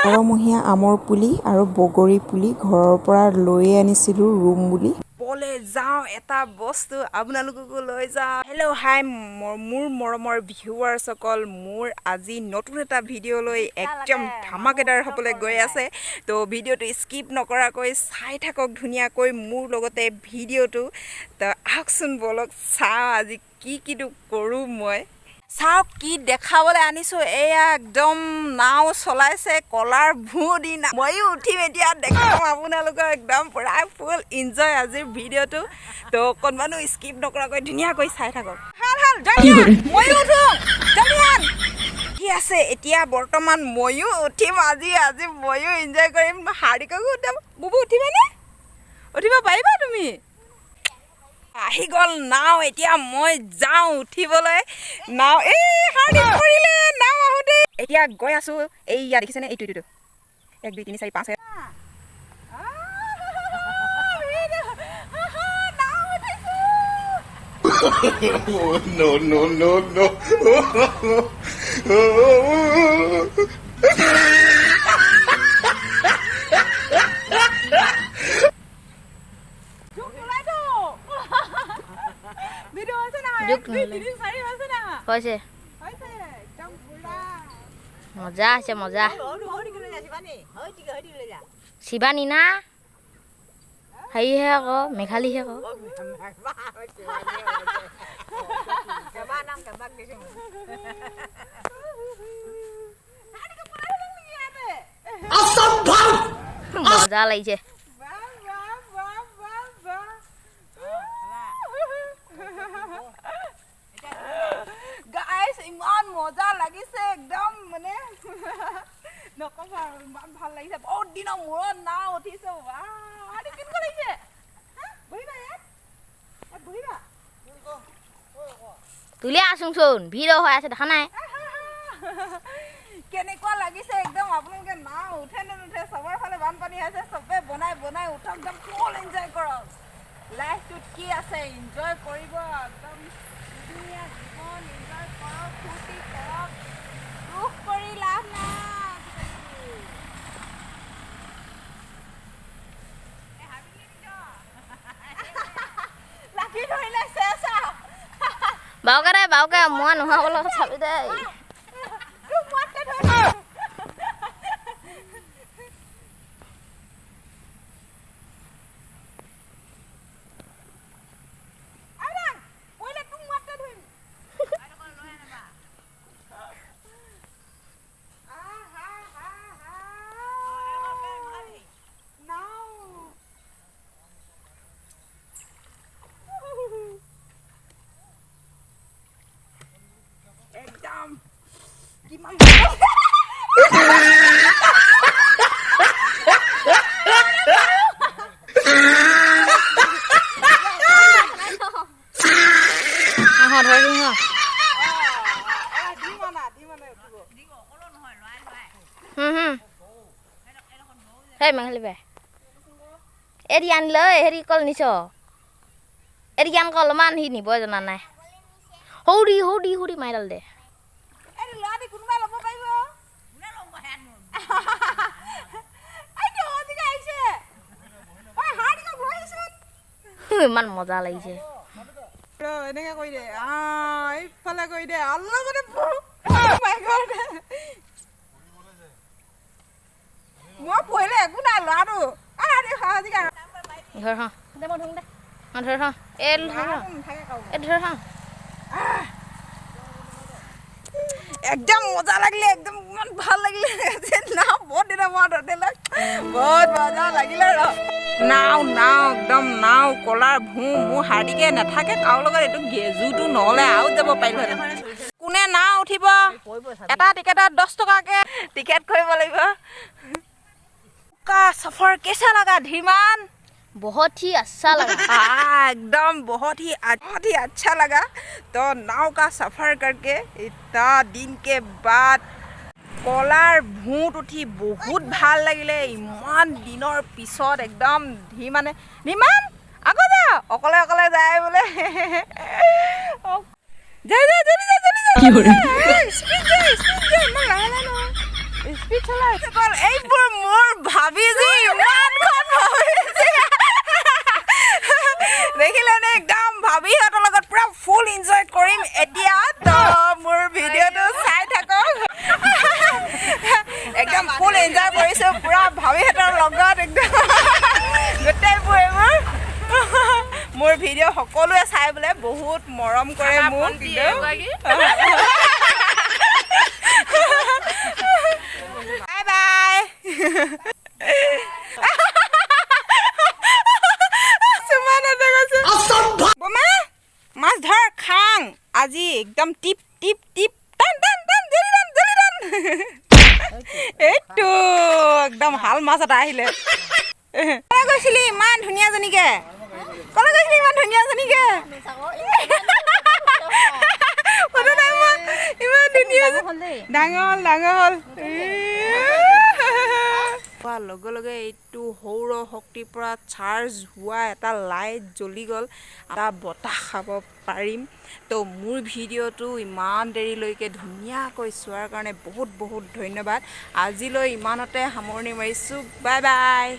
বাৰমহীয়া আমৰ পুলি আৰু বগৰী পুলি ঘৰৰ পৰা লৈ আনিছিলোঁ ৰুম বুলি। বলে যাওঁ এটা বস্তু আপোনালোককো লৈ যাওঁ। হেল্ল' হাই মোৰ মৰমৰ ভিউৱাৰ্ছসকল, মোৰ আজি নতুন এটা ভিডিঅ' লৈ একদম ধামাকেদাৰ হ'বলৈ গৈ আছে। তো ভিডিঅ'টো স্কিপ নকৰাকৈ চাই থাকক ধুনীয়াকৈ মোৰ লগতে ভিডিঅ'টো। তো আহকচোন বলক চাওঁ আজি কিটো কৰোঁ মই। চাওক কি দেখাবলৈ আনিছোঁ, এয়া একদম নাও চলাইছে কলাৰ ভূ দি। ময়ো উঠিম এতিয়া, দেখাম আপোনালোকক একদম পুৰা ফুল এনজয় আজিৰ ভিডিঅ'টো। তো অকণমানো স্কিপ নকৰাকৈ ধুনীয়াকৈ চাই থাকক। ময়ো উঠো কি আছে এতিয়া বৰ্তমান ময়ো উঠিম আজি ময়ো এনজয় কৰিম। হাৰিককো উঠাম। বুবু উঠিবানে? উঠিব পাৰিবা তুমি? আহি গ'ল নাও, এতিয়া মই যাওঁ উঠিবলৈ। নাও পৰিলে নাও আহোঁতে। এতিয়া গৈ আছোঁ এইয়া দেখিছেনে, এইটো 1 2 3 4 5 No. কৈছে মজা আছে মজা। শিৱানী না হেৰিহে আকৌ মেঘালীহে আকৌ। মজা লাগিছে। ইমান মজা লাগিছে একদম মানে নকবা, ইমান ভাল লাগিছে। বহুত দিনৰ মূৰত নাও উঠিছে। কেনেকুৱা লাগিছে? বহিবা ইয়াত বহিবা। তুলি আছোচোন, ভিডিঅ' হৈ আছে দেখা নাই? কেনেকুৱা লাগিছে একদম আপোনালোকে নাও উঠে নে নুঠে? চবৰ ফালে বানপানী আছে, চবে বনাই উঠক, একদম ফুল এনজয় কৰক। লাইফটোত কি আছে, এনজয় কৰিব একদম ধুনীয়া জীৱন এনজয় কৰক, ফূৰ্তি কৰক, দুখ কৰি লাভ নাই। লাঠি ধৰিলে চেঁচা বাউকে মই নোহোৱাবলৈ চাবি দেই। একদম কিমান সেই মেঘালী বাই এৰি আনিলে হেৰি কল নিছ এৰি আন কল অলপমান সি নিব জনা নাই। সৌৰি মাৰিডাল দে। ইমান মজা লাগিছে। এনেকে কৰি দে, এইফালে কৰি দে। আল্লাহ মানে মই পঢ়িলে একো নাই ল'ৰাটো। একদম মজা লাগিলে, একদম ইমান ভাল লাগিলে না। বহুত দিনৰ মূৰত উঠিলে, বহুত মজা লাগিলে। নাও একদম নাও কলাৰ ভূ মোৰ হাৰ্ডিকে নাথাকে কাৰো লগত। এইটো জুটো নহ'লে আৰু যাব পাৰিলোহেঁতেন। কোনে নাও উঠিব? এটা টিকেটত 10 টকাকৈ টিকেট কৰিব লাগিব। सफर कैसा लगा धीमान? बहुत ही अच्छा लगा। एकदम बहुत ही अच्छा लगा। तो नाव का सफ़र करके इतना दिन के बाद कलार भूत उठी बहुत ভাল লাগিলে। ইমান দিনৰ পিছত একদম ধীমান আকৌ যা অকলে যায় বোলে। যা জলদি যা। স্পিড যা। এইবোৰ মোৰ ভাবি যি ইমানখন ভাবিছে দেখিলে নে একদম ভাবিহঁতৰ লগত পুৰা ফুল এনজয় কৰিম এতিয়া তো মোৰ ভিডিঅ'টো চাই থাকক একদম ফুল এনজয় কৰিছোঁ পুৰা ভাবিহঁতৰ লগত একদম গোটেইবোৰ এইবোৰ মোৰ ভিডিঅ' সকলোৱে চাই বোলে বহুত মৰম কৰে মোক বাই বাই বোমা মাছ ধৰ খাং আজি একদম টিপ টিপ টিপ টান টান টান জলি টান জলি টান এইটো একদম ভাল মাছ এটা আহিলে কলৈ গৈছিলি ইমান ধুনীয়াজনীকে কলৈ গৈছিলি ইমান ধুনীয়াজনীকে ইমান ধুনীয়া ডাঙৰ ডাঙৰ হ'ল লগে লগে এইটো সৌৰ শক্তিৰ পৰা চাৰ্জ হোৱা এটা লাইট জ্বলি গ'ল এটা বতাহ খাব পাৰিম তো মোৰ ভিডিঅ'টো ইমান দেৰিলৈকে ধুনীয়াকৈ চোৱাৰ কাৰণে বহুত বহুত ধন্যবাদ আজিলৈ ইমানতে সামৰণি মাৰিছোঁ বাই বাই